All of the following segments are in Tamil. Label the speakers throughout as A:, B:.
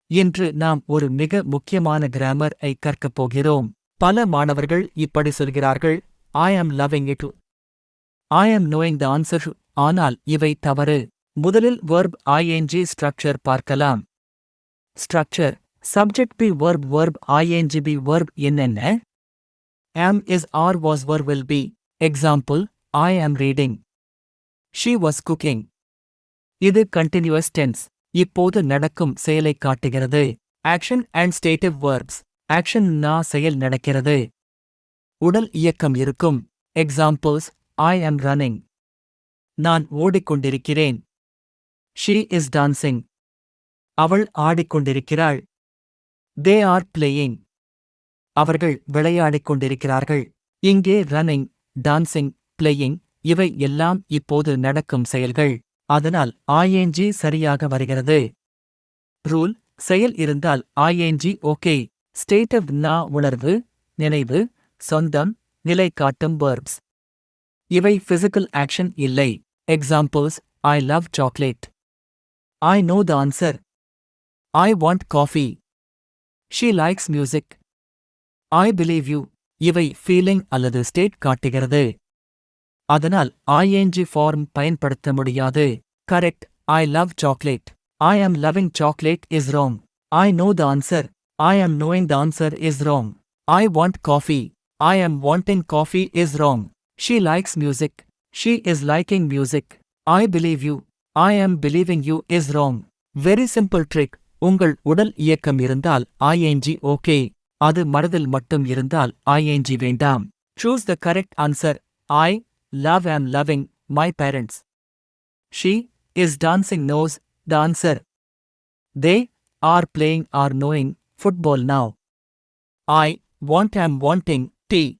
A: இன்று நாம் ஒரு மிக முக்கியமான கிராமர் ஐ கற்கப் போகிறோம். பல மாணவர்கள் இப்படி சொல்கிறார்கள், I am loving it. I am knowing the answer. ஆனால் இவை தவறு. முதலில் verb ing ஸ்ட்ரக்சர் பார்க்கலாம். Structure subject be verb ing be verb என்னென்ன? Am is or was were will be. Example, I am reading. She was cooking. இது continuous tense. இப்போது நடக்கும் செயலைக் காட்டுகிறது. Action and stative verbs. Action நா செயல் நடக்கிறது. உடல் இயக்கம் இருக்கும். Examples, I am running. நான் ஓடிக்கொண்டிருக்கிறேன். She is dancing. அவள் ஆடிக்கொண்டிருக்கிறாள். They are playing. அவர்கள் விளையாடிக் கொண்டிருக்கிறார்கள். இங்கே running, dancing, playing இவை எல்லாம் இப்போது நடக்கும் செயல்கள். அதனால் ing சரியாக வருகிறது. ரூல் செயல் இருந்தால் ing ஓகே. ஸ்டேட்டிவ் நா உணர்வு, நினைவு, சொந்தம், நிலை காட்டும் verbs. இவை பிசிக்கல் ஆக்ஷன் இல்லை. Examples, I love chocolate. I know the answer. I want coffee. She likes music. I believe you. இவை ஃபீலிங் அல்லது ஸ்டேட் காட்டுகிறது. அதனால் ing ஃபார்ம் பயன்படுத்த முடியாது. Correct, I love chocolate. I am loving chocolate is wrong. I know the answer. I am knowing the answer is wrong. I want coffee. I am wanting coffee is wrong. She likes music. She is liking music. I believe you. I am believing you is wrong. Very simple trick. உங்கள் உடல் இயக்கம் இருந்தால் ing ஓகே. அது மனதில் மட்டும் இருந்தால் ing வேண்டாம். Choose the correct answer. I love am loving my parents. She is dancing knows the answer. They are playing are knowing football now. I want am wanting tea.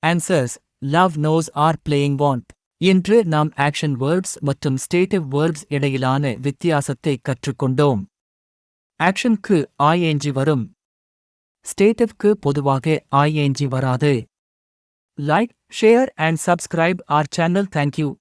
A: Answers, love knows are playing want. இன்று நாம் ஆக்ஷன் வேர்ப்ஸ் மற்றும் ஸ்டேட்டிவ் வேர்ப்ஸ் இடையிலான வித்தியாசத்தை கற்றுக்கொண்டோம். ஆக்ஷனுக்கு ing வரும். ஸ்டேட்டிவ்க்கு பொதுவாக ing வராது. Like, share and subscribe our channel. Thank you.